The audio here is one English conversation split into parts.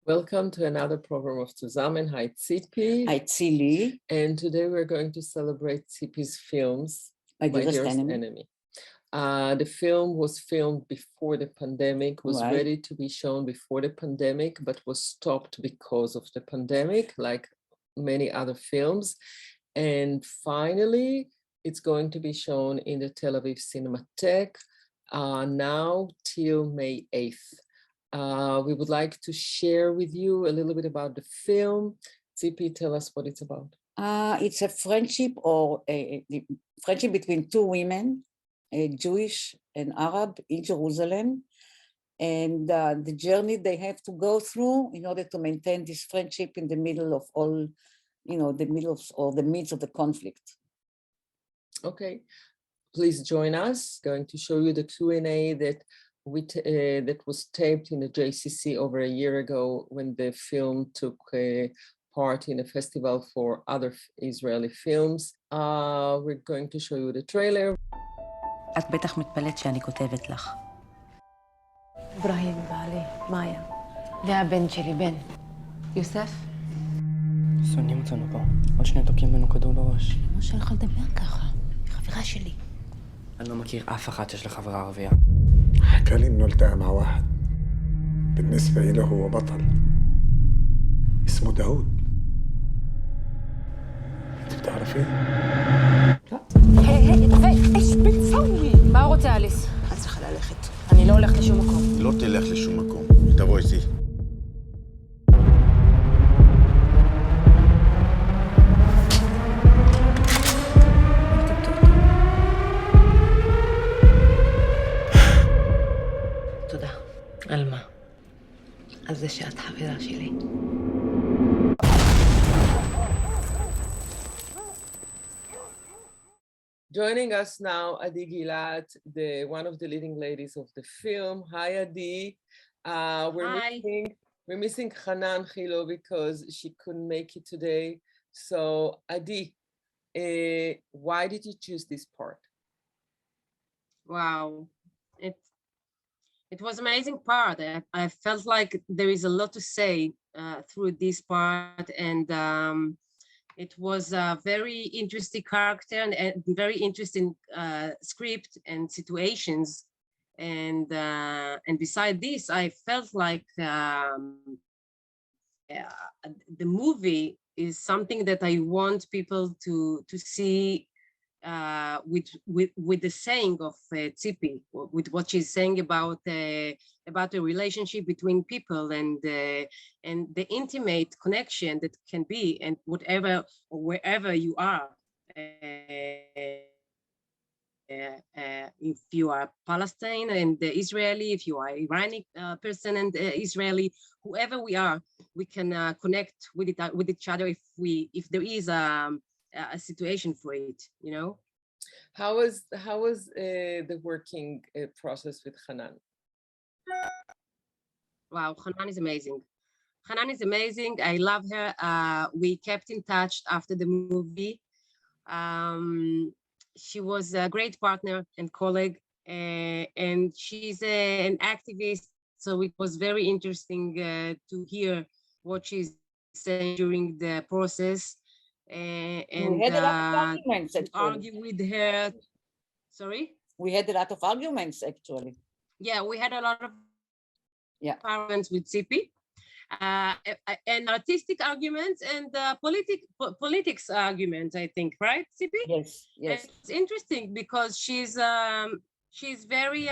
Welcome to another program of Tzuzamen. Hi, Tzipi. Hi, Tzili. And today we're going to celebrate Tzipi's films, My Dearest Enemy. The film was filmed before the pandemic, was ready to be shown before the pandemic, but was stopped because of the pandemic, like many other films. And finally, it's going to be shown in the Tel Aviv Cinemateq now till May 8th. We would like to share with you a little bit about the film. Tzipi, tell us what it's about. It's a friendship or a friendship between two women, Jewish and Arab, in Jerusalem, and the journey they have to go through in order to maintain this friendship in the middle of all, the midst of the conflict. Okay. Please join us. Going to show you the Q&A that was taped in the JCC over a year ago when the film took part in a festival for other Israeli films. We're going to show you the trailer. את בטח מתפלאת שאני כותבת לך. אברהים, בעלי, מאיה. זה הבן שלי, בן. יוסף? שונאים אותנו פה. עוד שני תוקים בנו כדור בראש. למה שלך לדבר ככה? היא חברה שלי. אני לא מכיר אף אחת שיש לה חברה ערבייה. حكى لي انه التقى مع واحد بالنسبة له هو بطل اسمه داود. انت بتعرفيه؟ لا. هي ايش بتسوي؟ ما רוצה אליס? את צריכה ללכת. אני לא הולכת לשום מקום. לא תלך לשום מקום. תבוא איתי. תודה. על מה? על זה שאת חברה שלי. Joining us now, Adi Gilad, one of the leading ladies of the film. Hi, Adi. We're missing Hanan Chilo because she couldn't make it today. So, Adi, why did you choose this part? Wow, it was an amazing part. I felt like there is a lot to say through this part, and it was a very interesting character and very interesting script and situations. And beside this, I felt like the movie is something that I want people to see with the saying of Tzipi, with what she's saying about the relationship between people and the intimate connection that can be, and whatever or wherever you are. If you are Palestine and Israeli, if you are Iranian person and Israeli, whoever we are, we can connect with each other if there is a situation for it, you know. How was the working process with Hanan? Wow, Hanan is amazing. Hanan is amazing. I love her. We kept in touch after the movie. She was a great partner and colleague, and she's an activist. So it was very interesting to hear what she's saying during the process. And we had a lot of arguments, argue with her. Sorry? We had a lot of arguments, actually. Yeah, we had a lot of arguments with Tzipi, and artistic arguments and politics arguments, I think, right, Tzipi? Yes. And it's interesting because she's very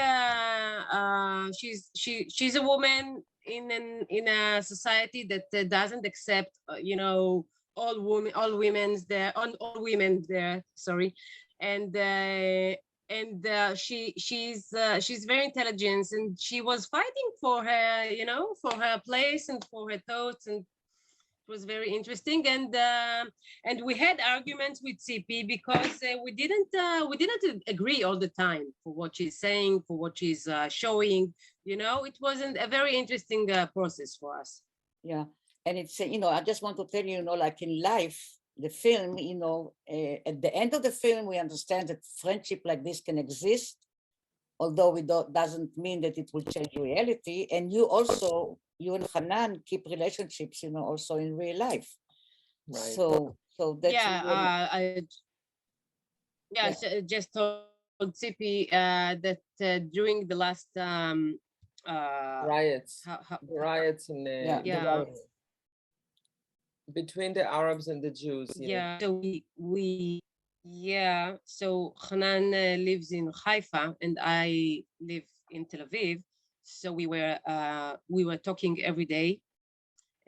she's a woman in a society that doesn't accept all women there, sorry, and she's very intelligent, and she was fighting for her place and for her thoughts, and it was very interesting. And we had arguments with Tzipi because we didn't agree all the time for what she's saying, for what she's showing. It wasn't a very interesting process for us. Yeah. And it's, I just want to tell you, like in life, the film, at the end of the film, we understand that friendship like this can exist although doesn't mean that it will change reality. And you also, you and Hanan keep relationships, also in real life. Right. So that's so just told Tzipi that during the last riots, riots in between the Arabs and the Jews. So Hanan lives in Haifa and I live in Tel Aviv. So we were talking every day,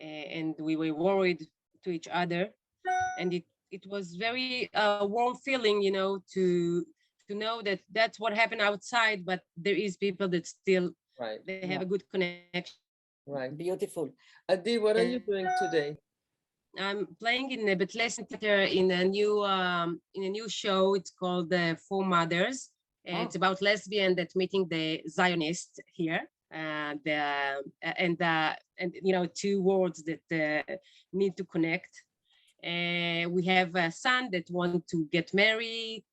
and we were worried to each other, and it was very warm feeling, to know that that's what happened outside, but there is people that still they have a good connection. Right, beautiful. Adi, what are you doing today? I'm playing in the Bethlehem Theater in a new show. It's called Four Mothers. It's about lesbian that meeting the Zionist here. And two words that need to connect. We have a son that wants to get married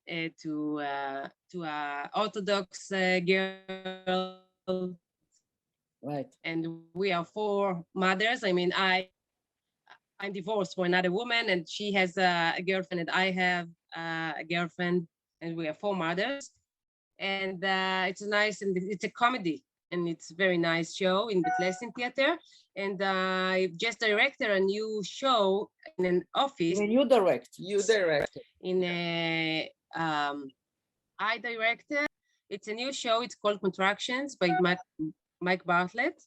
to a Orthodox girl. Right. And we are four mothers. I mean, I'm divorced for another woman, and she has a girlfriend, and I have a girlfriend, and we are four mothers. And it's nice, and it's a comedy, and it's a very nice show in Bethlehem Theater. And I just directed a new show in an office. When you direct? You directed. I directed. It's a new show. It's called Contractions by Mike Bartlett.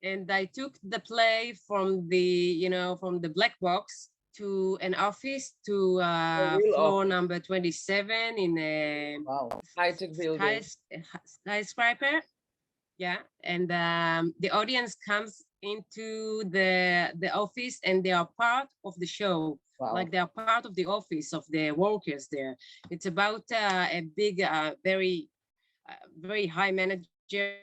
And I took the play from the black box to an office to floor number 27 in a high-tech building. Skyscraper. Yeah, and the audience comes into the office, and they are part of the show. Like they are part of the office of the workers there. It's about a big, very high manager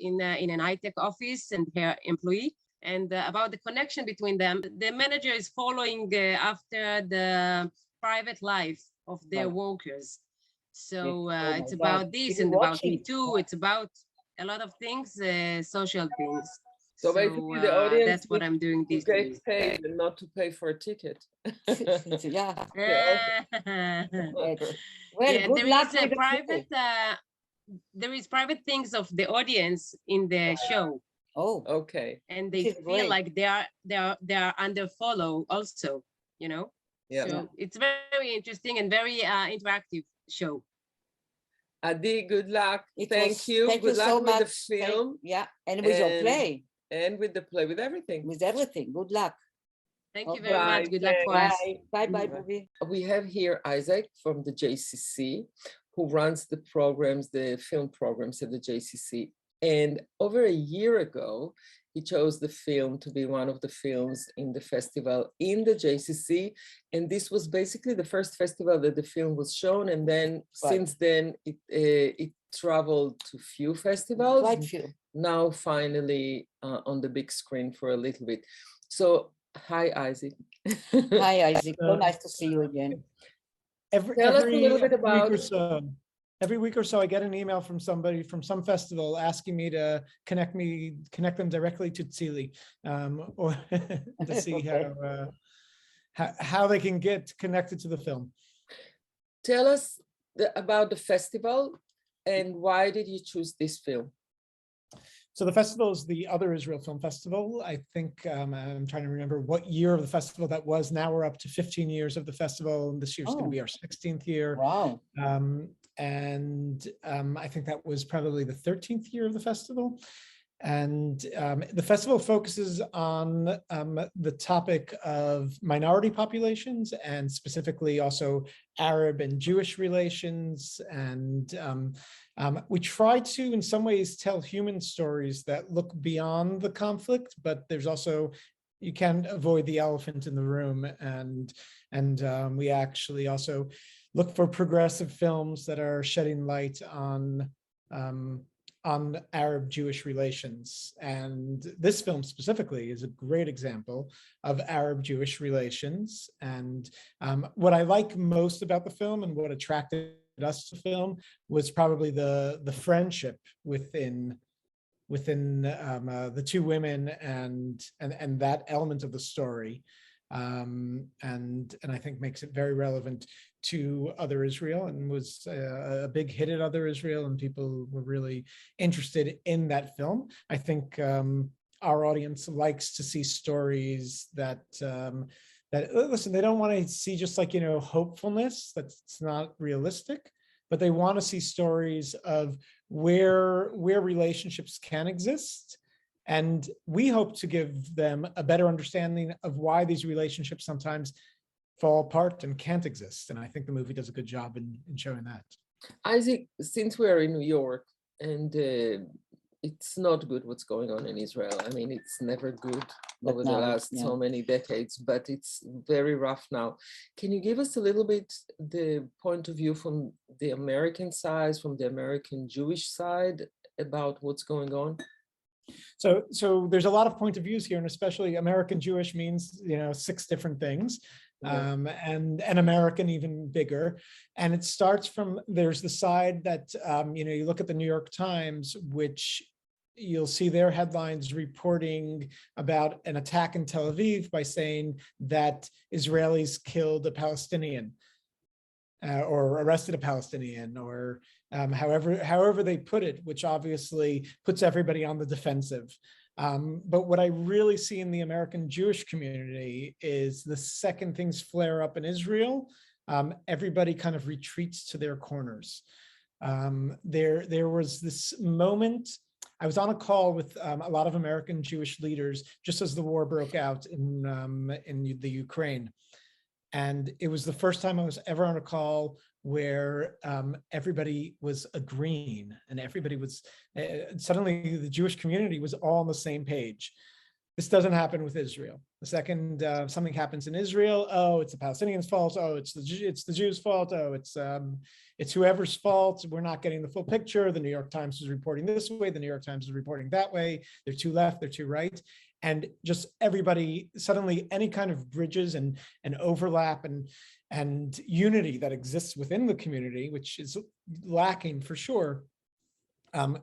in an high-tech office and her employee, and about the connection between them. The manager is following after the private life of their workers. So it's about this and about Me Too. It's about a lot of things, social things. So basically the audience, that's what I'm doing these days. Paid and not to pay for a ticket. Yeah. Well, there is a private there is private things of the audience in the show. Oh, okay. And they feel like they are under follow also, Yeah. So it's very interesting and very interactive show. Adi, good luck. Thank you. Good luck with the film. And with your play. And with the play, with everything. With everything. Good luck. Thank you very much. Good luck for us. Bye, Bobby. We have here Isaac from the JCC, who runs the programs, the film programs at the JCC. And over a year ago, he chose the film to be one of the films in the festival in the JCC. And this was basically the first festival that the film was shown. And then since then, it traveled to few festivals. Quite few. Now finally on the big screen for a little bit. So, hi, Isaac. Hi, Isaac. So nice to see you again. Tell us a little bit about every week or so, I get an email from somebody from some festival asking me to connect them directly to Tzili, or to see how they can get connected to the film. Tell us about the festival and why did you choose this film? So the festival is the Other Israel Film Festival. I think I'm trying to remember what year of the festival that was. Now we're up to 15 years of the festival, and this year's going to be our 16th year. Wow. I think that was probably the 13th year of the festival. And the festival focuses on the topic of minority populations, and specifically also Arab and Jewish relations. And we try to, in some ways, tell human stories that look beyond the conflict, but there's also, you can't avoid the elephant in the room. And we actually also look for progressive films that are shedding light on Arab-Jewish relations. And this film specifically is a great example of Arab-Jewish relations. And what I like most about the film and what attracted us to film was probably the friendship within the two women and that element of the story, and I think makes it very relevant to Other Israel, and was a big hit at Other Israel, and people were really interested in that film. I think our audience likes to see stories that listen, they don't want to see just like, hopefulness that's not realistic, but they want to see stories of where relationships can exist. And we hope to give them a better understanding of why these relationships sometimes fall apart and can't exist. And I think the movie does a good job in showing that. Isaac, since we're in New York and it's not good what's going on in Israel. I mean, it's never good over the last so many decades, but it's very rough now. Can you give us a little bit the point of view from the American side, from the American Jewish side about what's going on? So there's a lot of point of views here, and especially American Jewish means, 6 different things. And American even bigger. And it starts from, there's the side that, you look at the New York Times, which you'll see their headlines reporting about an attack in Tel Aviv by saying that Israelis killed a Palestinian or arrested a Palestinian, or however they put it, which obviously puts everybody on the defensive. But what I really see in the American Jewish community is the second things flare up in Israel, everybody kind of retreats to their corners. There was this moment, I was on a call with a lot of American Jewish leaders just as the war broke out in the Ukraine. And it was the first time I was ever on a call where everybody was agreeing, and everybody was, suddenly the Jewish community was all on the same page. This doesn't happen with Israel. The second something happens in Israel, oh, it's the Palestinians' fault. Oh, it's the Jews' fault. Oh, it's whoever's fault. We're not getting the full picture. The New York Times is reporting this way. The New York Times is reporting that way. They're too left. They're too right. And just everybody, suddenly any kind of bridges and overlap and unity that exists within the community, which is lacking for sure,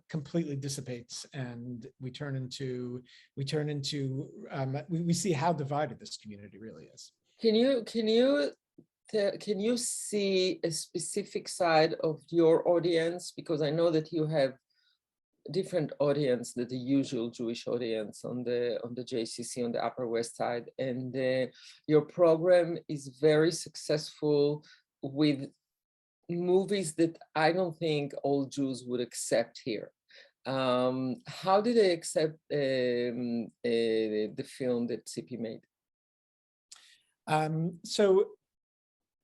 completely dissipates, and we see how divided this community really is. Can you see a specific side of your audience? Because I know that you have different audience than the usual Jewish audience on the JCC on the Upper West Side, and your program is very successful with movies that I don't think all Jews would accept here. How did they accept the film that Tzipi made? So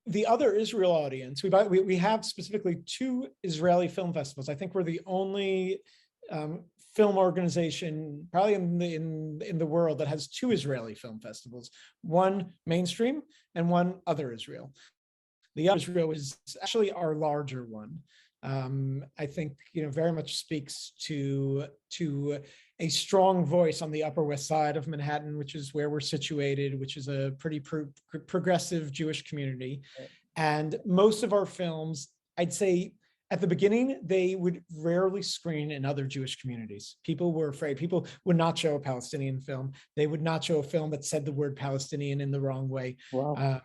the Other Israel audience, we have specifically 2 Israeli film festivals. I think we're the only film organization probably in the world that has 2 Israeli film festivals, one mainstream and one Other Israel. The Other Israel is actually our larger one. I think, very much speaks to a strong voice on the Upper West Side of Manhattan, which is where we're situated, which is a pretty progressive Jewish community. And most of our films, I'd say at the beginning, they would rarely screen in other Jewish communities. People were afraid. People would not show a Palestinian film. They would not show a film that said the word Palestinian in the wrong way. Wow.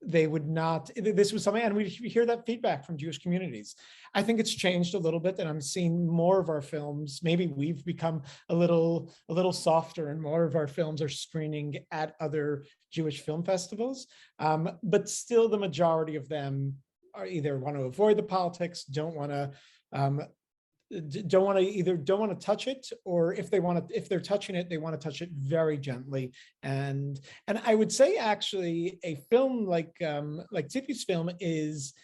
They would not, this was something, and we hear that feedback from Jewish communities. I think it's changed a little bit, and I'm seeing more of our films, maybe we've become a little softer, and more of our films are screening at other Jewish film festivals. But still the majority of them are either want to avoid the politics, don't want to touch it, or if they're touching it, they want to touch it very gently. And I would say actually a film like Tzipi's film is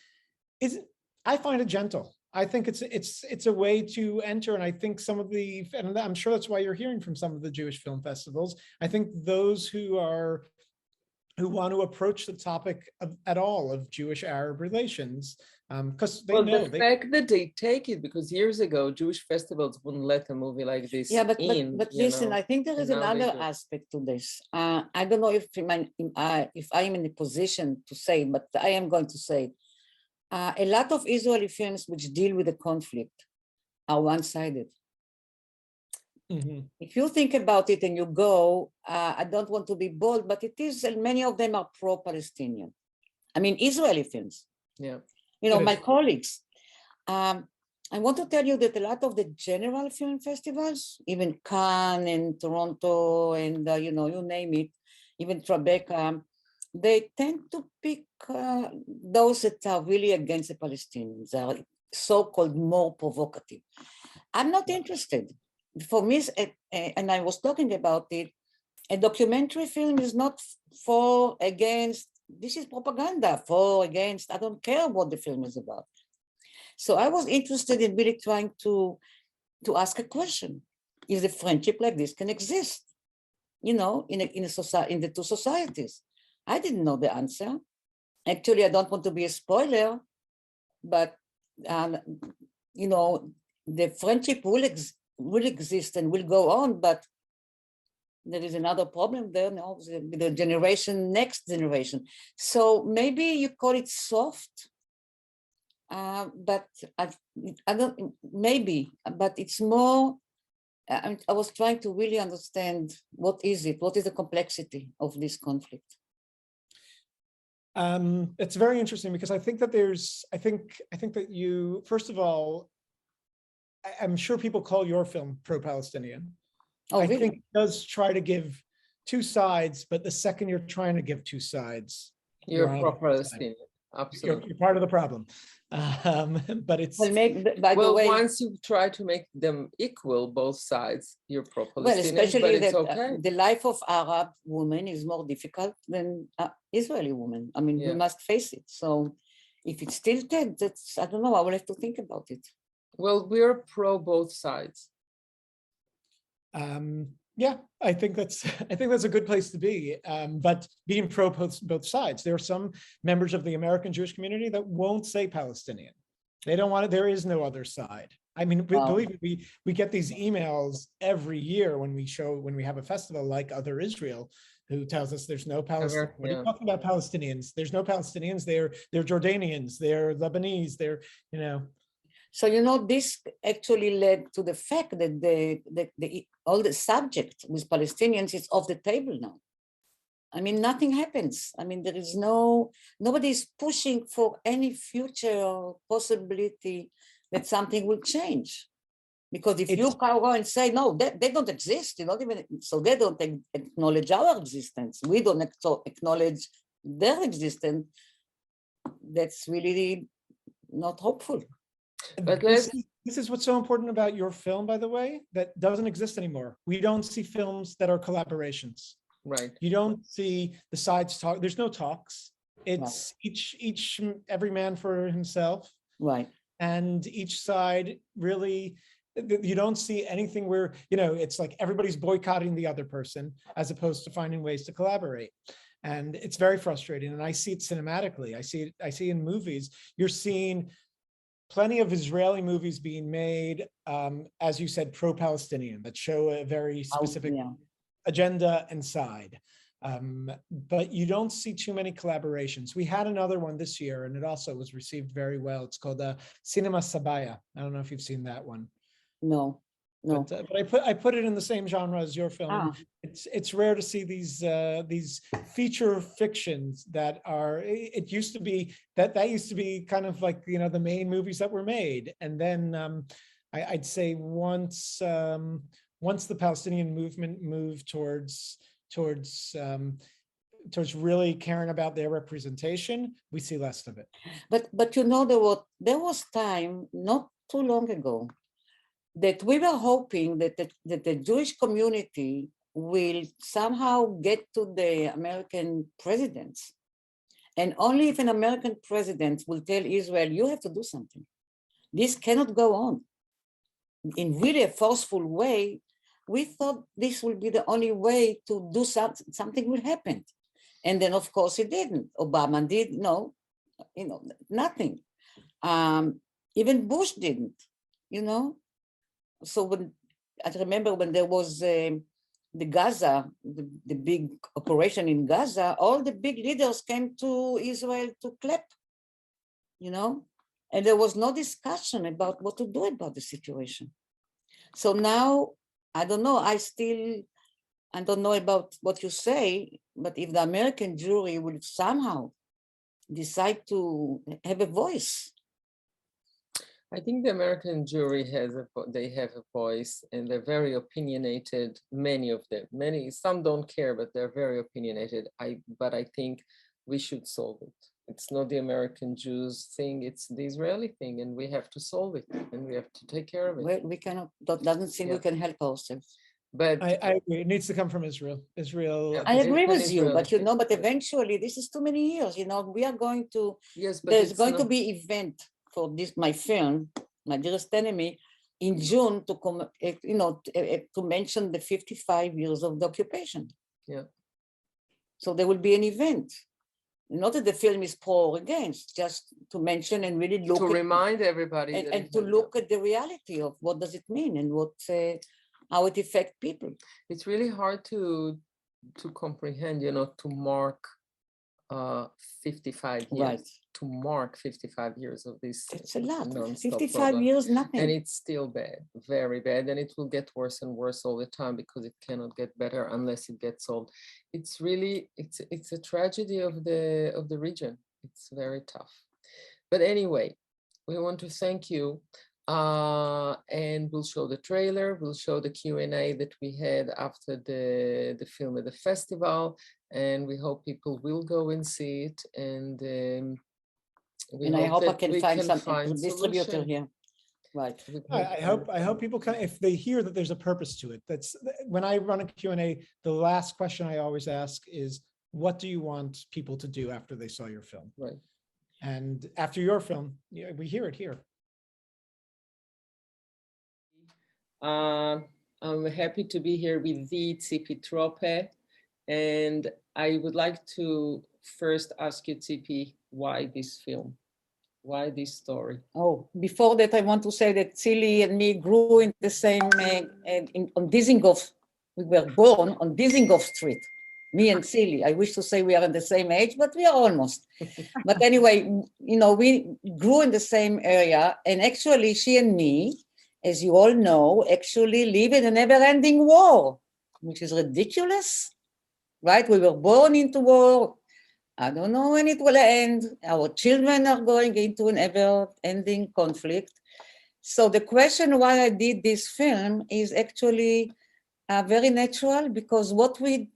I find it gentle. I think it's a way to enter, and I think and I'm sure that's why you're hearing from some of the Jewish film festivals. I think those who want to approach the topic of Jewish-Arab relations, because they know. The fact that they take it, because years ago, Jewish festivals wouldn't let a movie like this in. But listen, I think there is another aspect to this. I don't know if I am in a position to say, but I am going to say, A lot of Israeli films which deal with the conflict are one-sided. If you think about it and you go, I don't want to be bold, but it is, and many of them are pro-Palestinian. I mean, Israeli films. Yeah. You know, my colleagues. I want to tell you that a lot of the general film festivals, even Cannes and Toronto and, you know, you name it, even Tribeca, they tend to pick those that are really against the Palestinians, are so-called more provocative. I'm not interested. For me, and I was talking about it, a documentary film is not for, against, this is propaganda, for, against, I don't care what the film is about. So I was interested in really trying to ask a question. Is a friendship like this can exist, you know, in the two societies? I didn't know the answer. Actually, I don't want to be a spoiler, but, you know, the friendship will exist and will go on, but there is another problem there now with the generation, next generation. So maybe you call it soft, but I don't, maybe, but it's more, I was trying to really understand what is it? What is the complexity of this conflict? It's very interesting because I think that there's, I think that you, first of all, I'm sure people call your film pro-Palestinian. Oh, I really? think it does try to give two sides, but the second you're trying to give two sides, you're pro-Palestinian. Absolutely. You're part of the problem. But it's, well, once you try to make them equal, both sides, you're pro-Palestinian, well, especially but it's okay. The life of Arab women is more difficult than Israeli women. I mean, we must face it. So if it's tilted, that's, I don't know, I will have to think about it. Well, we're pro both sides. Yeah, I think that's a good place to be. But being pro both sides, there are some members of the American Jewish community that won't say Palestinian. They don't want it. There is no other side. I mean, believe me, we get these emails every year when we have a festival like Other Israel, who tells us there's no Palestinians. What are you talking about Palestinians? There's no Palestinians. They're Jordanians. They're Lebanese. They're, you know. So, you know, this actually led to the fact that all the subject with Palestinians is off the table now. I mean, nothing happens. I mean, there is nobody is pushing for any future possibility that something will change. Because if you go and say, no, they don't exist, you don't even, so they don't acknowledge our existence. We don't acknowledge their existence. That's really not hopeful. But this is what's so important about your film, by the way, that doesn't exist anymore. We don't see films that are collaborations. Right. You don't see the sides talk. There's no talks. It's every man for himself. Right. And each side really, you don't see anything where, you know, it's like everybody's boycotting the other person as opposed to finding ways to collaborate. And it's very frustrating. And I see it cinematically. I see in movies, you're seeing plenty of Israeli movies being made, as you said, pro-Palestinian, that show a very specific agenda and side. But you don't see too many collaborations. We had another one this year, and it also was received very well. It's called Cinema Sabaya. I don't know if you've seen that one. No. But I put it in the same genre as your film. It's rare to see these feature fictions that are. It used to be that used to be kind of like, you know, the main movies that were made, and then I'd say once the Palestinian movement moved towards really caring about their representation, we see less of it. But you know, there was time not too long ago that we were hoping that the Jewish community will somehow get to the American presidents. And only if an American president will tell Israel, you have to do something. This cannot go on. In really a forceful way, we thought this would be the only way to do something will happen. And then, of course, it didn't. Obama did, nothing. Even Bush didn't, you know. So I remember when there was the Gaza, the big operation in Gaza, all the big leaders came to Israel to clap, you know. And there was no discussion about what to do about the situation. So now, I don't know, I don't know about what you say, but if the American jury will somehow decide to have a voice. I think the American jury have a voice, and they're very opinionated, many of them. Some don't care, but they're very opinionated. But I think we should solve it. It's not the American Jews thing, it's the Israeli thing, and we have to solve it, and we have to take care of it. Well, we cannot, that doesn't seem we can help ourselves. But I agree. It needs to come from Israel. I agree with you, but but eventually this is too many years. We are going to. Yes, but there's going to be event for this my film, My Dearest Enemy, in June to mention the 55 years of the occupation. Yeah. So there will be an event. Not that the film is pro or against, just to mention and really look to remind everybody and to look at the reality of what does it mean and how it affects people. It's really hard to comprehend, to mark 55 years. Right. To mark 55 years of this. It's a lot. 55 problem. Years, nothing. And it's still bad, very bad, and it will get worse and worse all the time because it cannot get better unless it gets solved. It's really, it's a tragedy of the region. It's very tough. But anyway, we want to thank you. And we'll show the trailer, we'll show the Q&A that we had after the film at the festival, and we hope people will go and see it, and I hope I can find some distributor here. Right. I hope people can, if they hear that there's a purpose to it. That's when I run a Q&A, the last question I always ask is, what do you want people to do after they saw your film? Right. And after your film, we hear it here. I'm happy to be here with the Tzipi Trope, and I would like to first ask you, Tzipi, why this film? Why this story? Oh, before that, I want to say that Tzili and me grew in the same, on Dizengoff. We were born on Dizengoff Street, me and Tzili. I wish to say we are in the same age, but we are almost. But anyway, we grew in the same area, and actually she and me, as you all know, actually live in a never-ending war, which is ridiculous, right? We were born into war. I don't know when it will end. Our children are going into an ever-ending conflict. So the question why I did this film is actually very natural, because what we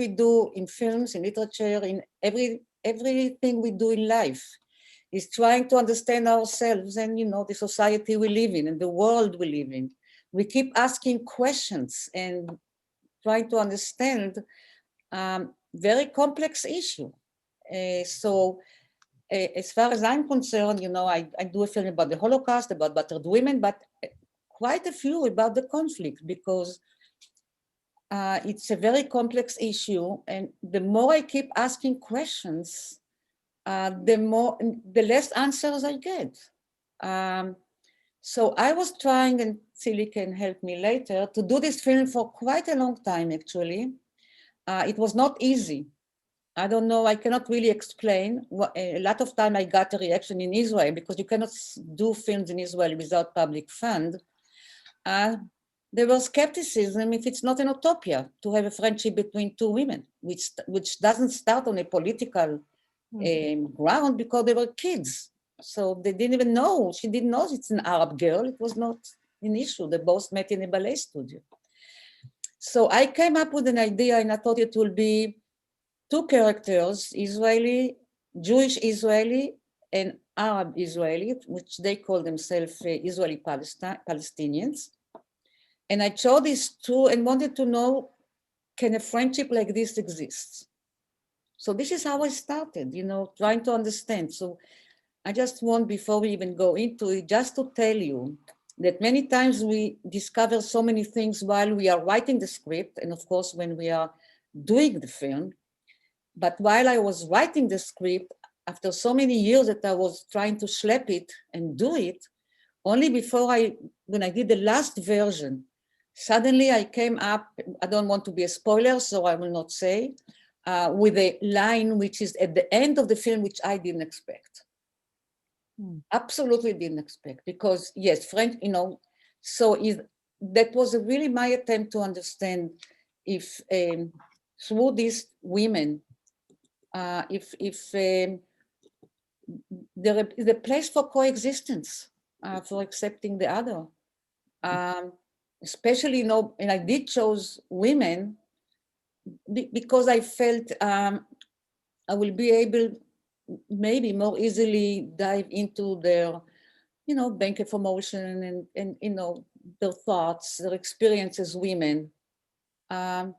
do in films, in literature, in everything we do in life is trying to understand ourselves and the society we live in and the world we live in. We keep asking questions and trying to understand very complex issue. So as far as I'm concerned, I do a film about the Holocaust, about battered women, but quite a few about the conflict, because it's a very complex issue. And the more I keep asking questions, the less answers I get. So I was trying, and Tzili can help me later, to do this film for quite a long time, actually. It was not easy. I don't know, I cannot really explain. A lot of time I got a reaction in Israel, because you cannot do films in Israel without public fund. There was skepticism if it's not an utopia to have a friendship between two women, which doesn't start on a political ground, because they were kids. So they didn't even know, she didn't know it's an Arab girl. It was not an issue. They both met in a ballet studio. So I came up with an idea, and I thought it will be two characters, Israeli, Jewish Israeli and Arab Israeli, which they call themselves Israeli Palestinians. And I chose these two and wanted to know, can a friendship like this exist? So this is how I started, trying to understand. So I just want, before we even go into it, just to tell you that many times we discover so many things while we are writing the script, and of course when we are doing the film. But while I was writing the script, after so many years that I was trying to schlep it and do it, only when I did the last version, suddenly I came up, I don't want to be a spoiler, so I will not say, with a line which is at the end of the film, which I didn't expect. Absolutely didn't expect, because yes, French, so that was really my attempt to understand if through these women, if there is a place for coexistence, for accepting the other. Especially, and I did choose women because I felt I will be able maybe more easily dive into their, bank information and their thoughts, their experience as women. And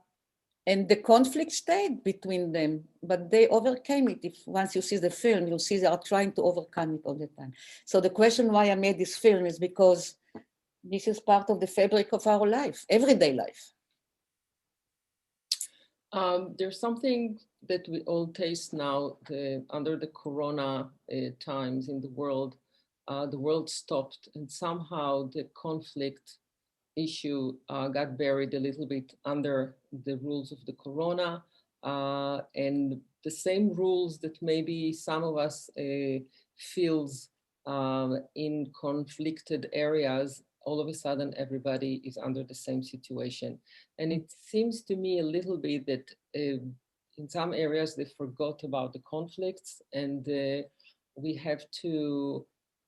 the conflict stayed between them, but they overcame it. If once you see the film, you'll see they are trying to overcome it all the time. So the question why I made this film is because this is part of the fabric of our life, everyday life. There's something that we all taste now under the corona times in the world. The world stopped, and somehow the conflict issue got buried a little bit under the rules of the corona, and the same rules that maybe some of us feels in conflicted areas. All of a sudden, everybody is under the same situation. And it seems to me a little bit that in some areas they forgot about the conflicts, and we have to,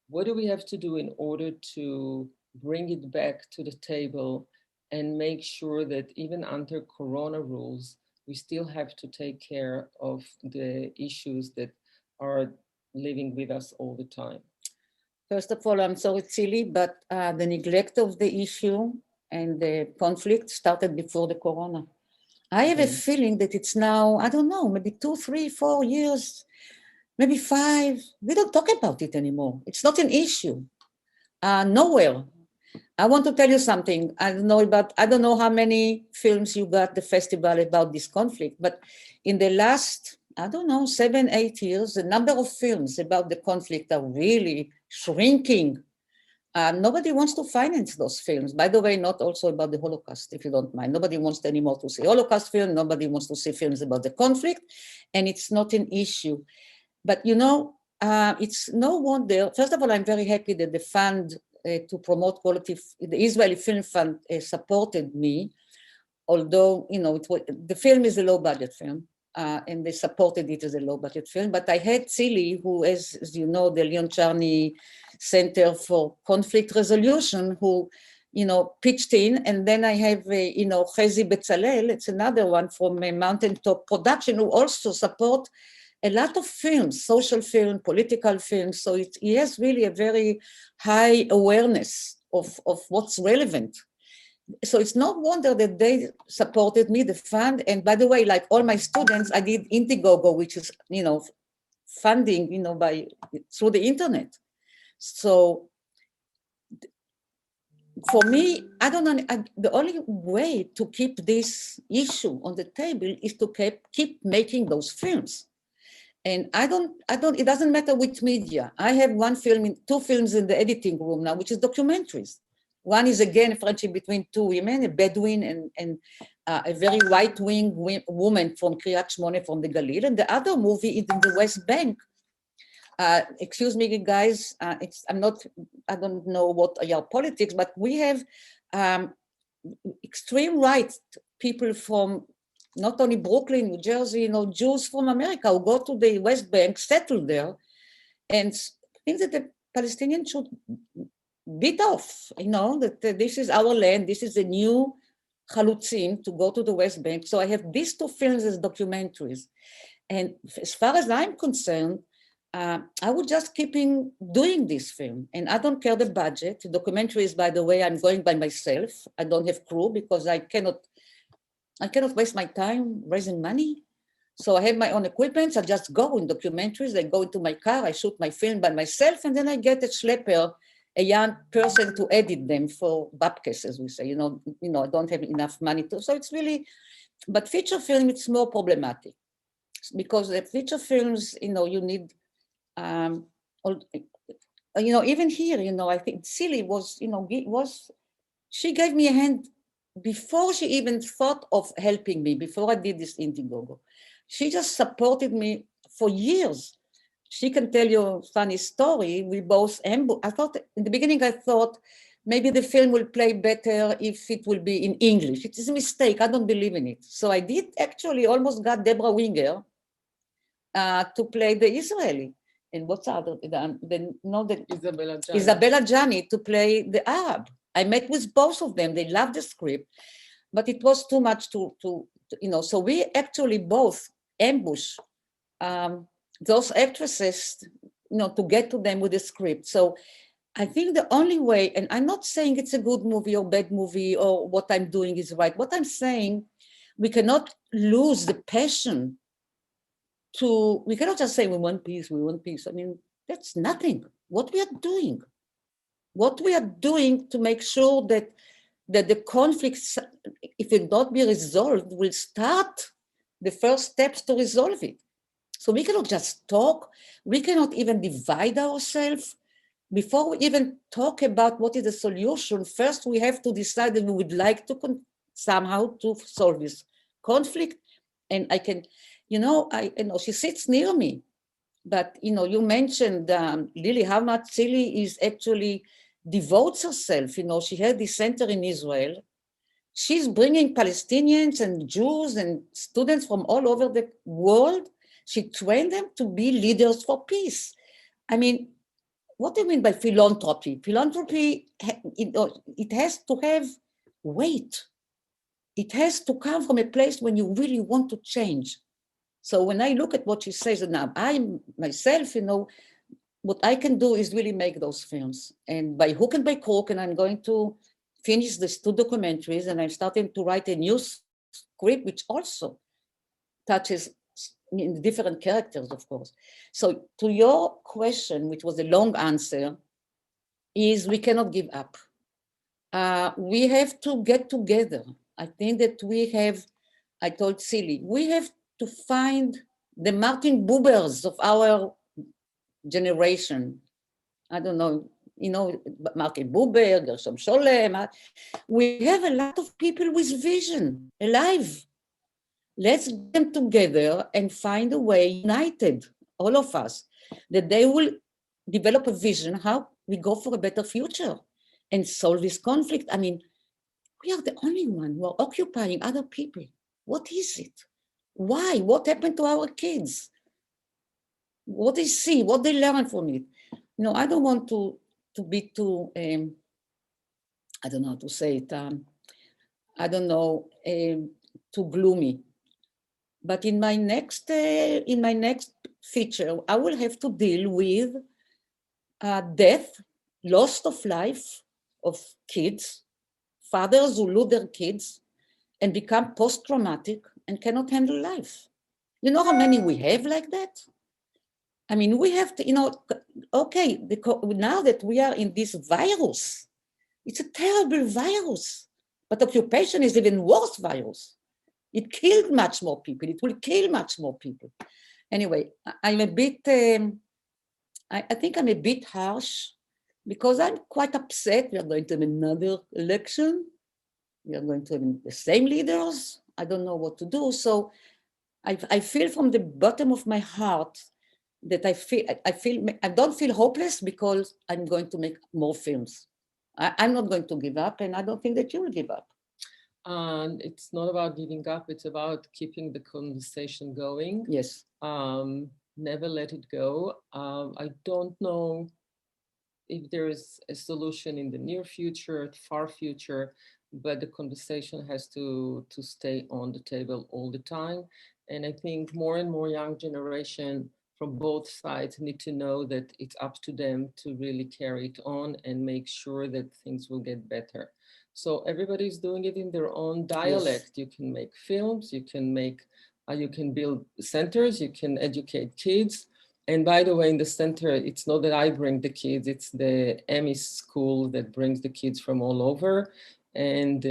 what do we have to do in order to bring it back to the table and make sure that even under corona rules, we still have to take care of the issues that are living with us all the time? First of all, I'm sorry, Tzili, but the neglect of the issue and the conflict started before the corona. I have a feeling that it's now, I don't know, maybe 2, 3, 4 years, maybe 5. We don't talk about it anymore. It's not an issue. Nowhere. I want to tell you something. I don't know how many films you got the festival about this conflict, but in the last, 7, 8 years, the number of films about the conflict are really shrinking. Nobody wants to finance those films. By the way, not also about the Holocaust, if you don't mind. Nobody wants anymore to see Holocaust film. Nobody wants to see films about the conflict, and it's not an issue. But it's no wonder. First of all, I'm very happy that the fund to promote quality, the Israeli Film Fund supported me, although the film is a low-budget film, and they supported it as a low-budget film. But I had Tzili, who is, as you know, the Leon Charney Center for Conflict Resolution, who pitched in, and then I have Chezi Betzalel, it's another one from Mountaintop Production, who also support a lot of films, social film, political films. So he has really a very high awareness of what's relevant. So it's no wonder that they supported me, the fund. And by the way, like all my students, I did Indiegogo, which is, funding, through the internet. So for me, I don't know, the only way to keep this issue on the table is to keep making those films. And it doesn't matter which media. I have 2 films in the editing room now, which is documentaries. One is, again, a friendship between 2 women, a Bedouin and a very right-wing woman from Kiryat Shmone, from the Galil. And the other movie is in the West Bank. Excuse me, guys, I don't know what are your politics, but we have extreme right people from not only Brooklyn, New Jersey, Jews from America who go to the West Bank, settle there, and think that the Palestinians should beat off, that this is our land, this is the new chalutzim to go to the West Bank. So I have these 2 films as documentaries. And as far as I'm concerned, I would just keep doing this film. And I don't care the budget. The documentaries, by the way, I'm going by myself. I don't have crew because I cannot waste my time raising money. So I have my own equipment. I just go in documentaries. I go into my car, I shoot my film by myself, and then I get a schlepper, a young person to edit them for babkes, as we say. I don't have enough money to. So it's really, but feature film, it's more problematic because the feature films, you need, even here, I think Tzili was, she gave me a hand before she even thought of helping me, before I did this Indiegogo. She just supported me for years. she can tell you a funny story. We both ambush. I thought in the beginning, I thought maybe the film will play better if it will be in English. It is a mistake. I don't believe in it. So I did actually almost got Deborah Winger to play the Israeli. And what's other? Isabella Gianni to play the Arab. I met with both of them. They loved the script, but it was too much to so we actually both ambush those actresses, to get to them with the script. So I think the only way, and I'm not saying it's a good movie or bad movie or what I'm doing is right. What I'm saying, we cannot lose the passion we cannot just say we want peace. I mean, that's nothing. What we are doing to make sure that the conflicts, if it not be resolved, will start the first steps to resolve it. So we cannot just talk. We cannot even divide ourselves. Before we even talk about what is the solution, first we have to decide that we would like to somehow to solve this conflict. And I can, I know she sits near me, but you mentioned Lily, how much Tzili is actually devotes herself. She had this center in Israel. She's bringing Palestinians and Jews and students from all over the world. She trained them to be leaders for peace. I mean, what do you mean by philanthropy? Philanthropy, it has to have weight. It has to come from a place when you really want to change. So when I look at what she says, and now I myself, what I can do is really make those films. And by hook and by crook, and I'm going to finish these 2 documentaries, and I'm starting to write a new script, which also touches different characters, of course. So to your question, which was a long answer, is we cannot give up. We have to get together. I think that I told Tzili, we have to find the Martin Bubers of our generation. I don't know, Martin Buber, Gershom Scholem. We have a lot of people with vision alive. Let's get them together and find a way, united, all of us, that they will develop a vision how we go for a better future and solve this conflict. I mean, we are the only one who are occupying other people. What is it? Why? What happened to our kids? What they see, what they learn from it. I don't want to be too, I don't know how to say it, too gloomy. But in my next feature, I will have to deal with death, loss of life of kids, fathers who lose their kids and become post-traumatic and cannot handle life. You know how many we have like that? I mean, we have to, okay, now that we are in this virus, it's a terrible virus, but occupation is even worse virus. It killed much more people. It will kill much more people. Anyway, I'm a bit, I think I'm a bit harsh because I'm quite upset. We are going to have another election. We are going to have the same leaders. I don't know what to do. So I feel from the bottom of my heart that I don't feel hopeless because I'm going to make more films. I'm not going to give up, and I don't think that you will give up. And it's not about giving up, it's about keeping the conversation going. Yes. Never let it go. I don't know if there is a solution in the near future, far future, but the conversation has to stay on the table all the time. And I think more and more young generation from both sides need to know that it's up to them to really carry it on and make sure that things will get better. So everybody's doing it in their own dialect. Yes. You can make films, you can build centers, you can educate kids. And by the way, in the center, it's not that I bring the kids, it's the Emmy school that brings the kids from all over. And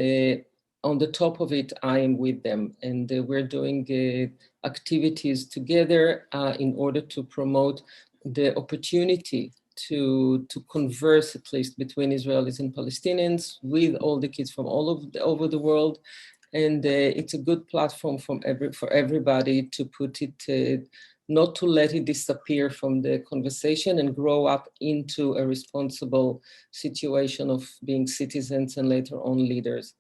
on the top of it, I am with them. And we're doing activities together in order to promote the opportunity to converse, at least between Israelis and Palestinians, with all the kids from all over the world. And it's a good platform for everybody to put it not to let it disappear from the conversation and grow up into a responsible situation of being citizens and later on leaders.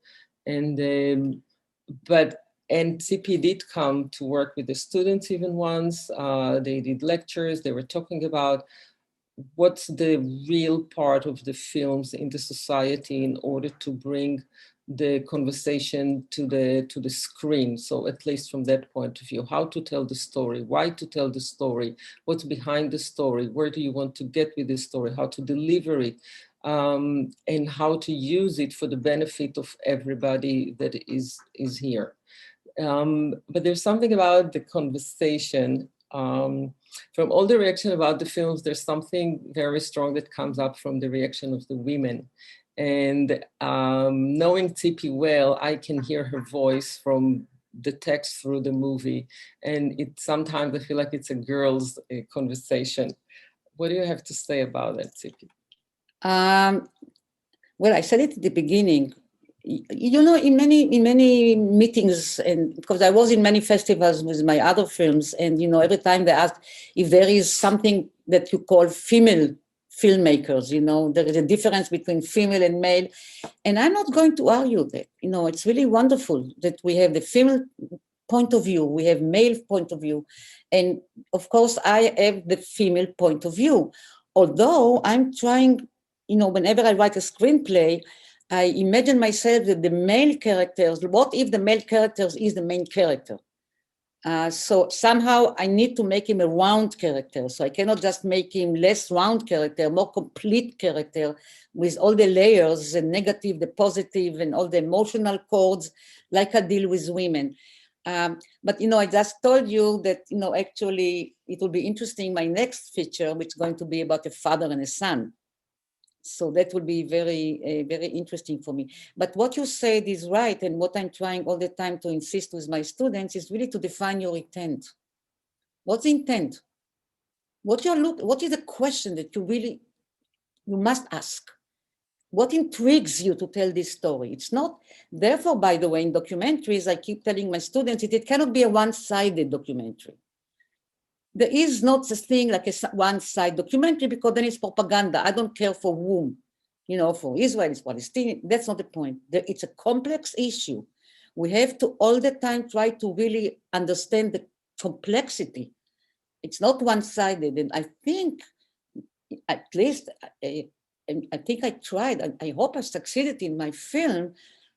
And Tzipi did come to work with the students even once. They did lectures. They were talking about what's the real part of the films in the society in order to bring the conversation to the screen. So at least from that point of view, how to tell the story, why to tell the story, what's behind the story, where do you want to get with the story, how to deliver it, and how to use it for the benefit of everybody that is here. But there's something about the conversation. From all the reaction about the films, there's something very strong that comes up from the reaction of the women. And knowing Tzipi well, I can hear her voice from the text through the movie. And sometimes I feel like it's a girl's conversation. What do you have to say about that, Tzipi? Well, I said it at the beginning. You know, in many meetings, and because I was in many festivals with my other films, and you know, every time they ask if there is something that you call female filmmakers, you know, there is a difference between female and male, and I'm not going to argue that. You know, it's really wonderful that we have the female point of view, we have male point of view, and of course I have the female point of view. Although I'm trying, you know, whenever I write a screenplay, I imagine myself that the male characters, what if the male characters is the main character? So somehow I need to make him a round character. So I cannot just make him less round character, more complete character with all the layers, the negative, the positive, and all the emotional chords, like I deal with women. But, you know, I just told you that, you know, actually it will be interesting, my next feature, which is going to be about a father and a son. So that will be very, very interesting for me. But what you said is right. And what I'm trying all the time to insist with my students is really to define your intent. What's the intent? What is the question that you must ask? What intrigues you to tell this story? It's not, therefore, by the way, in documentaries, I keep telling my students, it cannot be a one-sided documentary. There is not such thing like a one-side documentary, because then it's propaganda. I don't care for whom, you know, for Israelis, Palestinians. That's not the point. It's a complex issue. We have to all the time try to really understand the complexity. It's not one-sided. And I think, at least, I think I tried, I hope I succeeded in my film,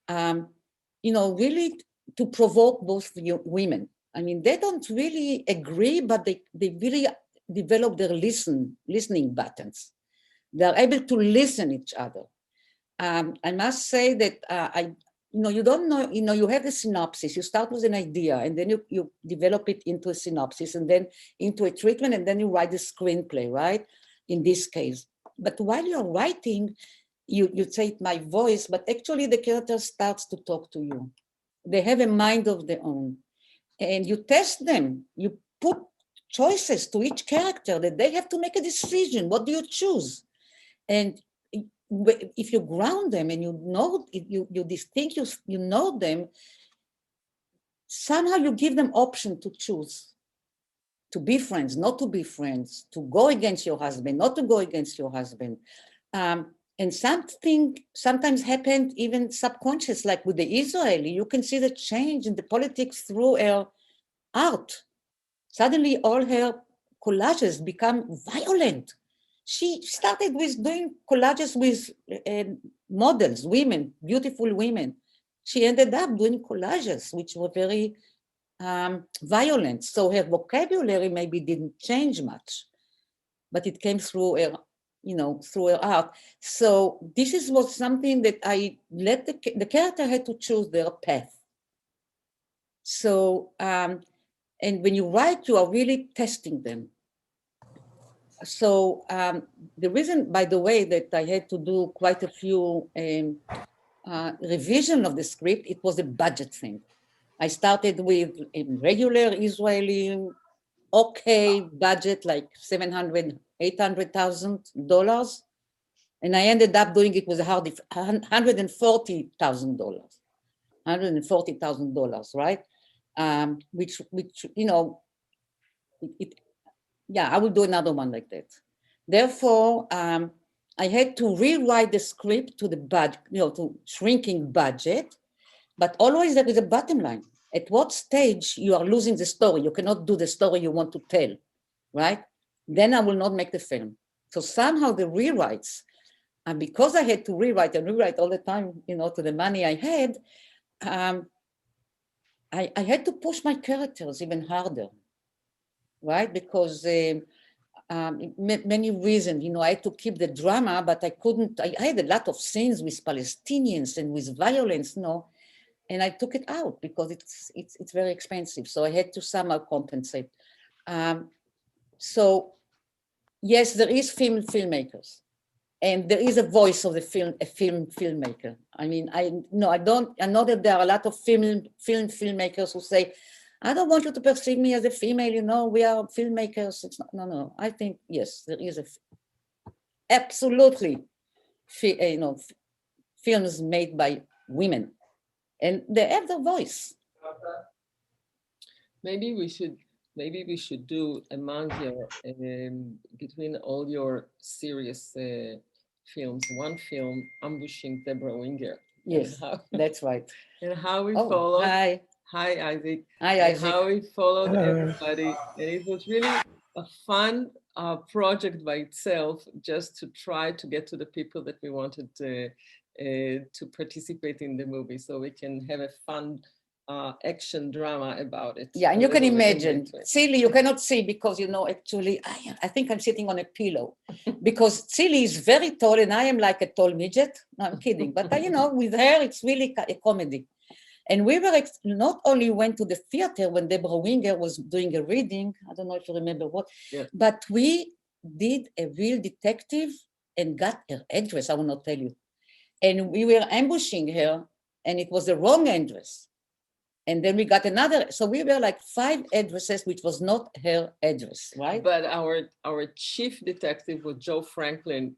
you know, really to provoke both women. I mean, they don't really agree, but they really develop their listening buttons. They're able to listen each other. I must say that you don't know, you know, you have the synopsis, you start with an idea, and then you develop it into a synopsis, and then into a treatment, and then you write the screenplay, right? In this case. But while you're writing, you say my voice, but actually the character starts to talk to you. They have a mind of their own. And you test them, you put choices to each character that they have to make a decision. What do you choose? And if you ground them and you know, you know them, somehow you give them option to choose, to be friends, not to be friends, to go against your husband, not to go against your husband. And something sometimes happened even subconscious, like with the Israeli, you can see the change in the politics through her art. Suddenly all her collages become violent. She started with doing collages with models, women, beautiful women. She ended up doing collages, which were very violent. So her vocabulary maybe didn't change much, but it came through her, you know, through her art. So this was something that I let the character had to choose their path. So, and when you write, you are really testing them. So the reason, by the way, that I had to do quite a few revision of the script, it was a budget thing. I started with a regular Israeli, okay budget, like $700,000, $800,000. And I ended up doing it with $140,000, right? Which, you know, yeah, I will do another one like that. Therefore, I had to rewrite the script to the budget, to shrinking budget, but always there is a bottom line. At what stage you are losing the story? You cannot do the story you want to tell, right? Then I will not make the film. So somehow the rewrites, and because I had to rewrite all the time, to the money I had, I had to push my characters even harder, right? Because many reasons, I had to keep the drama, but I couldn't, I had a lot of scenes with Palestinians and with violence, and I took it out because it's very expensive. So I had to somehow compensate. So yes, there is filmmakers, and there is a voice of the filmmaker. I mean, I know that there are a lot of filmmakers who say, I don't want you to perceive me as a female, we are filmmakers. It's not, no. I think, yes, there is absolutely, films made by women, and they have their voice. Maybe we should do among your, between all your serious films, one film, Ambushing Deborah Winger. Yes, that's right. And how we followed. Hi, Isaac. Hi, and Isaac. How we followed everybody. And it was really a fun project by itself, just to try to get to the people that we wanted to participate in the movie, so we can have a fun action drama about it. Yeah, and you can imagine, Tzili, you cannot see because, actually, I think I'm sitting on a pillow because Tzili is very tall and I am like a tall midget. No, I'm kidding. But, with her, it's really a comedy. And we were not only went to the theater when Deborah Winger was doing a reading, I don't know if you remember what, but we did a real detective and got her address, I will not tell you. And we were ambushing her and it was the wrong address. And then we got another, so we were like 5 addresses, which was not her address, right? But our chief detective was Joe Franklin.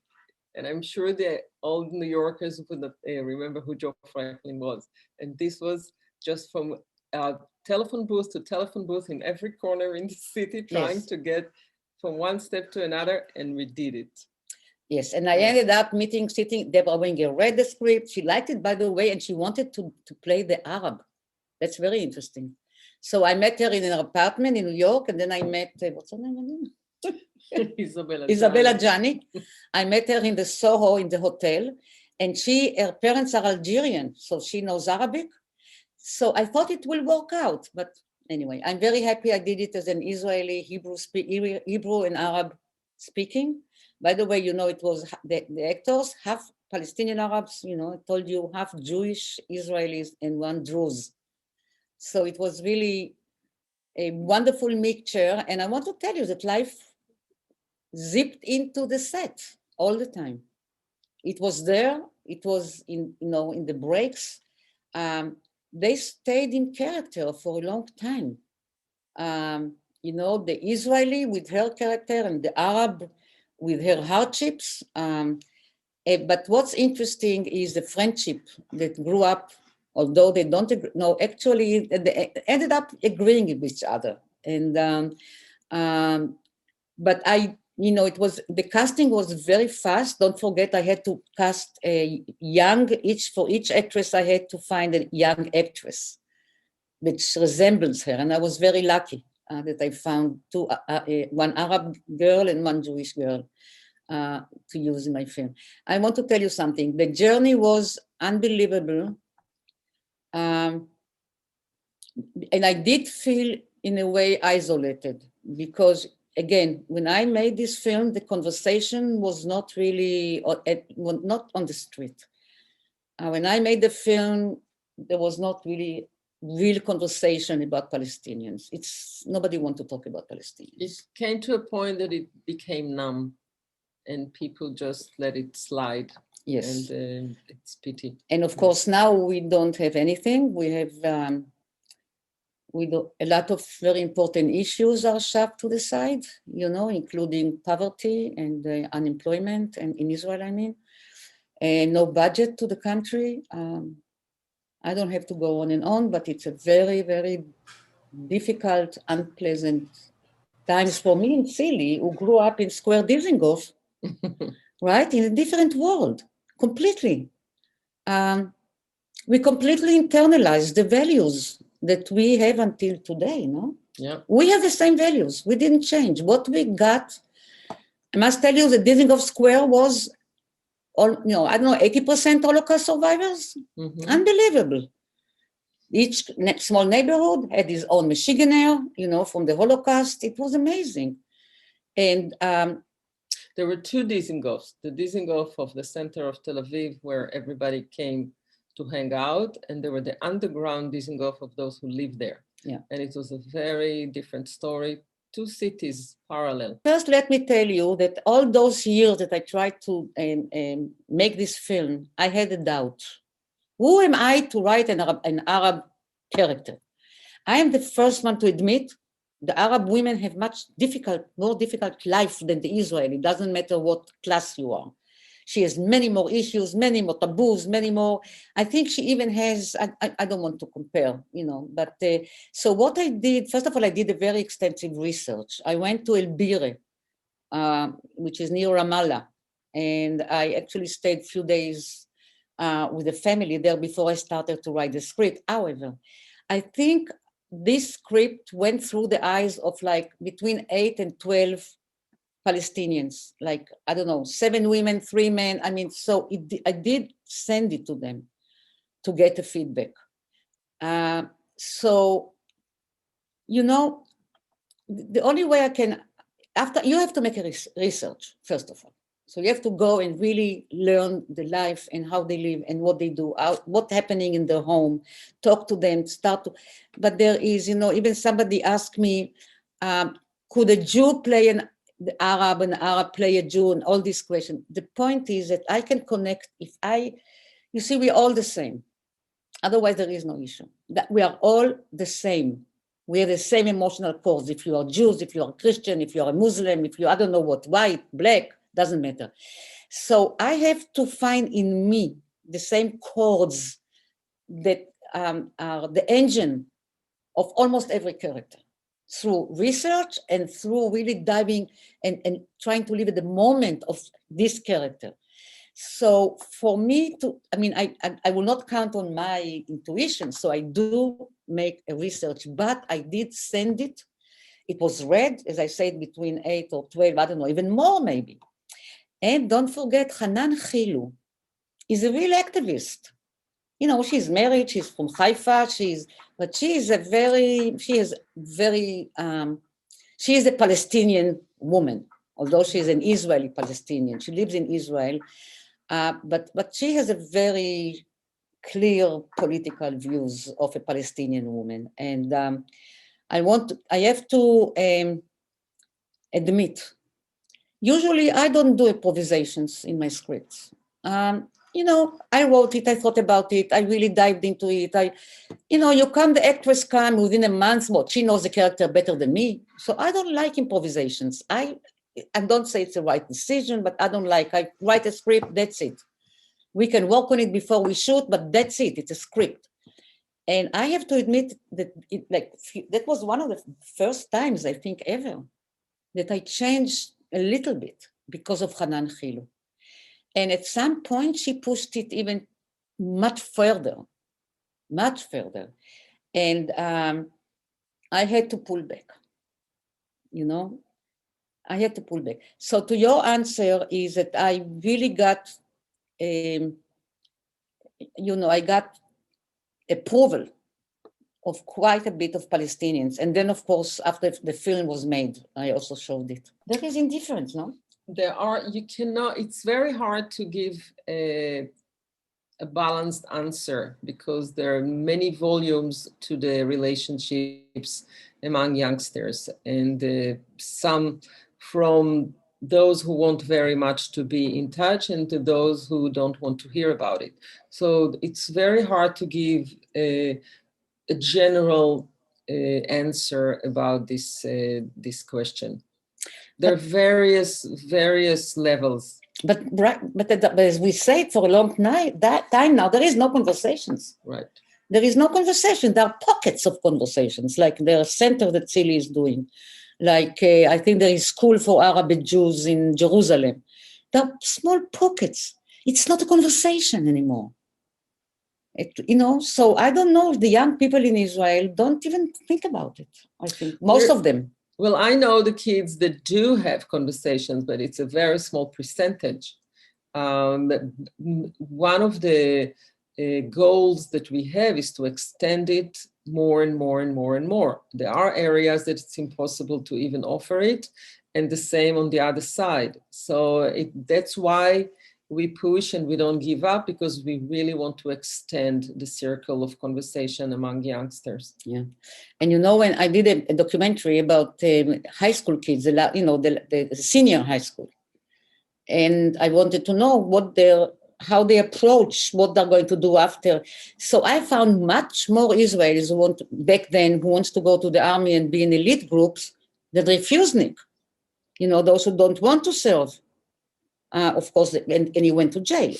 And I'm sure the old New Yorkers would not remember who Joe Franklin was. And this was just from telephone booth to telephone booth in every corner in the city, trying to get from one step to another, and we did it. Yes, and I ended up sitting, Deborah Winger read the script, she liked it, by the way, and she wanted to play the Arab. That's very interesting. So I met her in an apartment in New York, and then I met, what's her name again? Isabella Gianni. I met her in the Soho in the hotel, and her parents are Algerian, so she knows Arabic. So I thought it will work out, but anyway, I'm very happy I did it as an Israeli, Hebrew and Arab speaking. By the way, it was the actors, half Palestinian Arabs, I told you, half Jewish Israelis and 1 Druze. So it was really a wonderful mixture, and I want to tell you that life zipped into the set all the time. It was there. It was in the breaks. They stayed in character for a long time. The Israeli with her character and the Arab with her hardships. But what's interesting is the friendship that grew up, although they don't agree. No, actually, they ended up agreeing with each other. And but the casting was very fast. Don't forget, I had to cast for each actress, I had to find a young actress which resembles her. And I was very lucky that I found 2, 1 Arab girl and 1 Jewish girl to use in my film. I want to tell you something. The journey was unbelievable. And I did feel in a way isolated because, again, when I made this film, the conversation was not really, not on the street. When I made the film, there was not really real conversation about Palestinians. Nobody wanted to talk about Palestinians. It came to a point that it became numb and people just let it slide. Yes. And it's pity. And of course, now we don't have anything. We have a lot of very important issues are shoved to the side, including poverty and unemployment, and in Israel, I mean, and no budget to the country. I don't have to go on and on, but it's a very, very difficult, unpleasant times for me and Tzili, who grew up in Square Dizengoff, right, in a different world, completely. We completely internalized the values that we have until today, no? Yeah. We have the same values. We didn't change. What we got, I must tell you, the Dizengoff Square was, I don't know, 80% Holocaust survivors. Unbelievable. Each small neighborhood had his own Michiganer, from the Holocaust. It was amazing. And there were two Dizengoffs, the Dizengoff of the center of Tel Aviv, where everybody came to hang out, and there were the underground Dizengoff of those who lived there. Yeah. And it was a very different story. Two cities parallel. First, let me tell you that all those years that I tried to make this film, I had a doubt. Who am I to write an Arab character? I am the first one to admit the Arab women have more difficult life than the Israeli. It doesn't matter what class you are. She has many more issues, many more taboos, many more. I think she even has, I don't want to compare, but so what I did, first of all, I did a very extensive research. I went to El Bire, which is near Ramallah, and I actually stayed a few days with the family there before I started to write the script. However, I think this script went through the eyes of like between 8 and 12 Palestinians, like, I don't know, 7 women, 3 men. I mean, so I did send it to them to get a feedback. So, the only way I can, you have to make a research, first of all. So you have to go and really learn the life and how they live and what they do, what's happening in their home, talk to them, but there is, even somebody asked me, could a Jew play an Arab play a Jew, and all these questions. The point is that I can connect you see, we're all the same. Otherwise, there is no issue. That we are all the same. We have the same emotional cores. If you are Jews, if you are Christian, if you are a Muslim, if you, I don't know what, white, black, doesn't matter. So I have to find in me the same chords that are the engine of almost every character, through research and through really diving and trying to live at the moment of this character. So for me I will not count on my intuition, so I do make a research, but I did send it. It was read, as I said, between 8 or 12, I don't know, even more maybe. And don't forget, Hanan is a real activist. She's married, she's from Haifa, she is a Palestinian woman, although she's an Israeli Palestinian. She lives in Israel, but she has a very clear political views of a Palestinian woman. And I have to admit, usually I don't do improvisations in my scripts. I wrote it, I thought about it, I really dived into it. The actress comes within a month, she knows the character better than me. So I don't like improvisations. I don't say it's the right decision, but I write a script, that's it. We can work on it before we shoot, but that's it, it's a script. And I have to admit that that was one of the first times, I think, ever, that I changed a little bit because of Hanan Chilu. And at some point, she pushed it even much further. And I had to pull back, I had to pull back. So to your answer is that I really got, I got approval of quite a bit of Palestinians. And then, of course, after the film was made, I also showed it. There is indifference, no? It's very hard to give a balanced answer because there are many volumes to the relationships among youngsters, and some from those who want very much to be in touch and to those who don't want to hear about it. So it's very hard to give a general answer about this question. There are various levels. But as we say for a long time now, there is no conversations. Right. There is no conversation. There are pockets of conversations, like the center that Tzili is doing, Like, I think there is school for Arab Jews in Jerusalem. There are small pockets. It's not a conversation anymore. So I don't know if the young people in Israel don't even think about it, I think, most of them. Well, I know the kids that do have conversations, but it's a very small percentage. One of the goals that we have is to extend it more and more and more and more. There are areas that it's impossible to even offer it, and the same on the other side. So that's why we push and we don't give up, because we really want to extend the circle of conversation among youngsters. Yeah. And when I did a documentary about high school kids, the senior high school, and I wanted to know how they approach what they're going to do after. So I found much more Israelis who wants to go to the army and be in elite groups than refusnik. Those who don't want to serve. Of course, and he went to jail.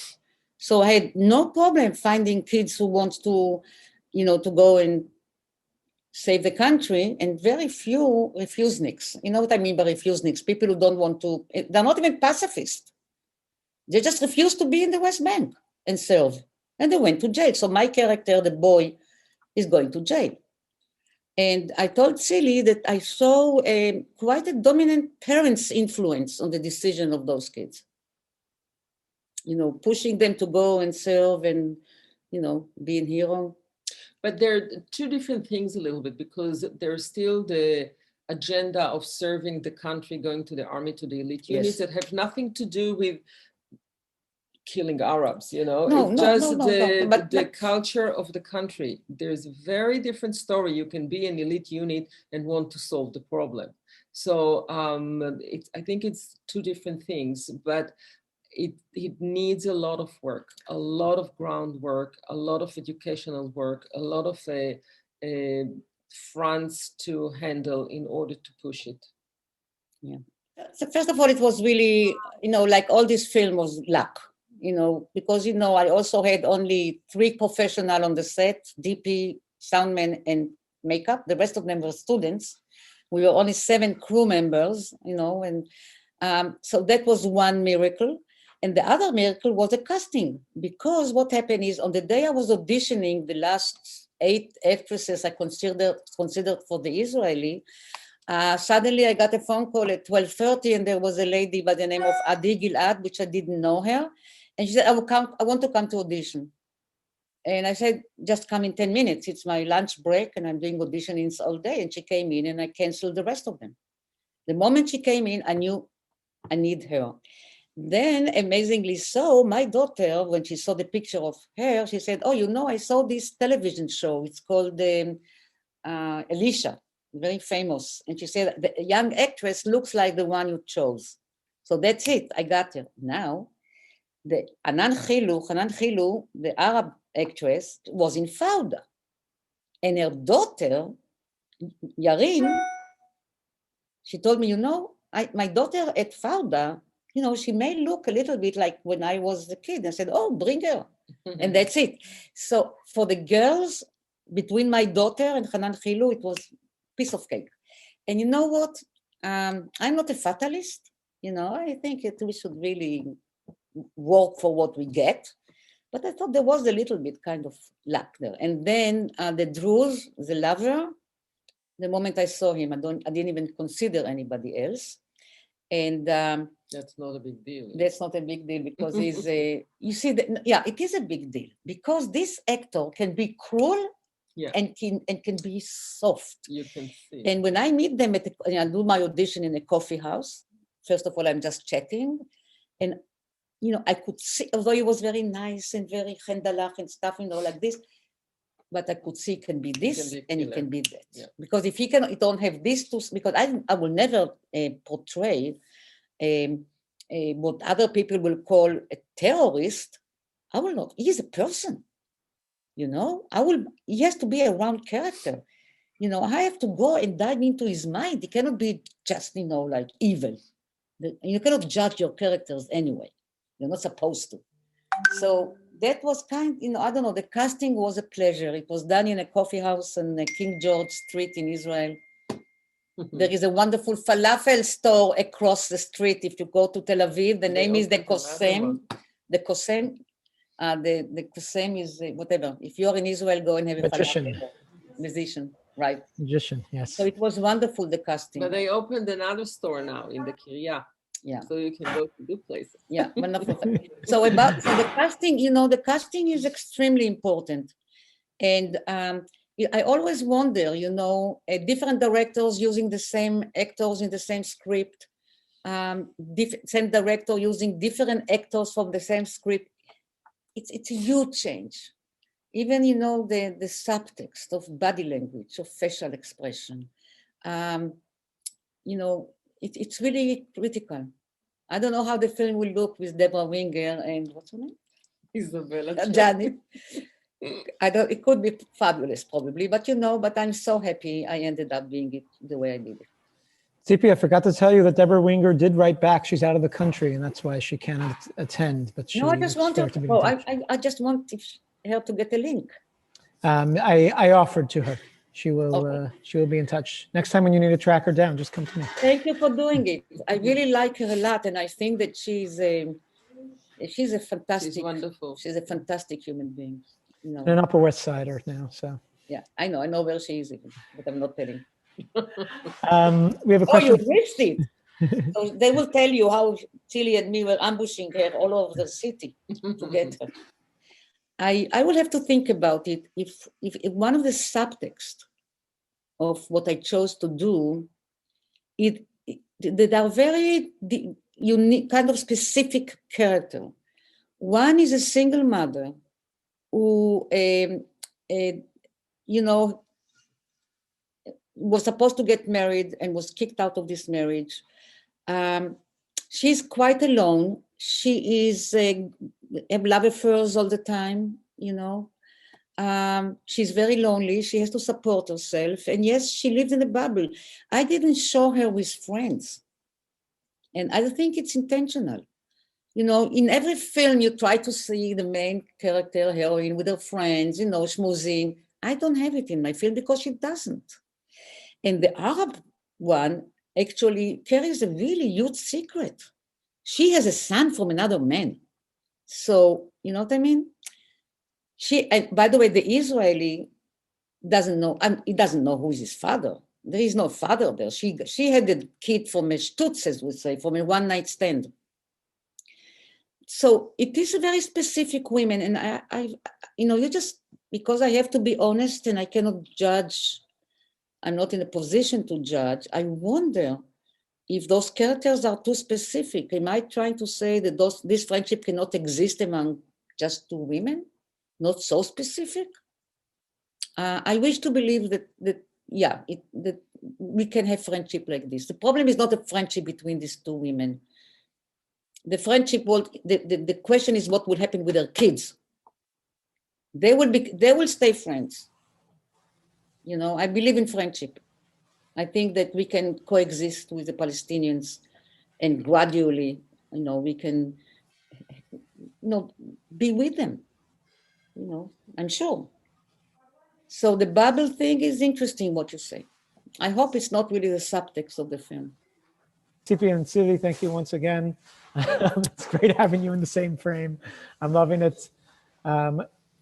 So I had no problem finding kids who want to, to go and save the country, and very few refuseniks. You know what I mean by refuseniks? People who don't want to, they're not even pacifists. They just refuse to be in the West Bank and serve. And they went to jail. So my character, the boy, is going to jail. And I told Tzili that I saw quite a dominant parents' influence on the decision of those kids. Pushing them to go and serve and, be a hero. But there are two different things a little bit, because there's still the agenda of serving the country, going to the army, to the elite units that have nothing to do with killing Arabs, the culture of the country. There's a very different story. You can be an elite unit and want to solve the problem. So I think it's two different things, but it needs a lot of work, a lot of groundwork, a lot of educational work, a lot of fronts to handle in order to push it. Yeah. So first of all, it was really, like all this film was luck, because, I also had only 3 professionals on the set, DP, soundman, and makeup. The rest of them were students. We were only 7 crew members, and so that was one miracle. And the other miracle was the casting, because what happened is on the day I was auditioning, the last 8 actresses I considered for the Israeli, suddenly I got a phone call at 12:30, and there was a lady by the name of Adi Gilad, which I didn't know her. And she said, I want to come to audition. And I said, just come in 10 minutes. It's my lunch break and I'm doing auditionings all day. And she came in and I canceled the rest of them. The moment she came in, I knew I need her. Then, amazingly so, my daughter, when she saw the picture of her, she said, oh, I saw this television show. It's called Elisha, very famous. And she said, the young actress looks like the one you chose. So that's it, I got her. Now, the Hanan Khilu, the Arab actress, was in Fauda. And her daughter, Yarin, she told me, my daughter at Fauda, she may look a little bit like when I was a kid. I said, oh, bring her. And that's it. So for the girls, between my daughter and Hanan Khilu, it was a piece of cake. And you know what? I'm not a fatalist. I think we should really work for what we get. But I thought there was a little bit kind of luck there. And then the Druze, the lover, the moment I saw him, I didn't even consider anybody else. And that's not a big deal. That's not a big deal because he's it is a big deal because this actor can be cruel and can be soft. You can see. And when I meet them I do my audition in a coffee house. First of all, I'm just chatting, and I could see, although he was very nice and very chendalach and stuff, like this, but I could see it can be this and it can be that. Yeah. Because if he don't have these two, because I will never portray what other people will call a terrorist. I will not. He is a person, he has to be a round character. I have to go and dive into his mind. He cannot be just, like evil. You cannot judge your characters anyway. You're not supposed to. So that was I don't know, the casting was a pleasure. It was done in a coffee house on King George Street in Israel. There is a wonderful falafel store across the street. If you go to Tel Aviv, the name is the Kosem. The Kosem. The Kosem is whatever. If you're in Israel, go and have a Magician. Musician, right? Magician, yes. So it was wonderful, the casting. But they opened another store now in the Kiryat. Yeah. So you can go to good places. Yeah, wonderful. So the casting, the casting is extremely important. And I always wonder, different directors using the same actors in the same script, same director using different actors from the same script. It's a huge change. Even, the subtext of body language, of facial expression, it's really critical. I don't know how the film will look with Deborah Winger and what's her name? Isabella. Janet. It could be fabulous probably, but but I'm so happy I ended up being it the way I did it. Tzipi, I forgot to tell you that Deborah Winger did write back. She's out of the country, and that's why she cannot attend. But I just wanted to. Oh, I just want her to get a link. I offered to her. She will be in touch next time when you need to track her down. Just come to me. Thank you for doing it. I really like her a lot, and I think that she's a fantastic. She's wonderful. She's a fantastic human being. An Upper West Sider now, so. Yeah, I know where she is, even, but I'm not telling. We have a question. Oh, you missed it. So they will tell you how Tzili and me were ambushing her all over the city to get her. I will have to think about it. If one of the subtext of what I chose to do, there are very unique, kind of specific character. One is a single mother who, was supposed to get married and was kicked out of this marriage. She's quite alone. She is have love affairs all the time, She's very lonely. She has to support herself. And yes, she lives in a bubble. I didn't show her with friends. And I think it's intentional. In every film, you try to see the main character, heroine, with her friends, schmoozing. I don't have it in my film because she doesn't. And the Arab one actually carries a really huge secret. She has a son from another man. So, you know what I mean? By the way, the Israeli doesn't know, he doesn't know who is his father. There is no father there. She had a kid from a shtutz, as we say, from a one-night stand. So it is a very specific woman, and because I have to be honest and I cannot judge, I'm not in a position to judge, I wonder if those characters are too specific. Am I trying to say that this friendship cannot exist among just two women? Not so specific? I wish to believe that we can have friendship like this. The problem is not a friendship between these two women. The friendship the question is what will happen with their kids. They will stay friends. I believe in friendship. I think that we can coexist with the Palestinians, and gradually, we can, be with them. I'm sure. So the Bible thing is interesting, what you say. I hope it's not really the subtext of the film. Tzipi and Tzili, thank you once again. It's great having you in the same frame. I'm loving it.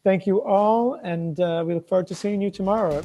Thank you all, and we look forward to seeing you tomorrow.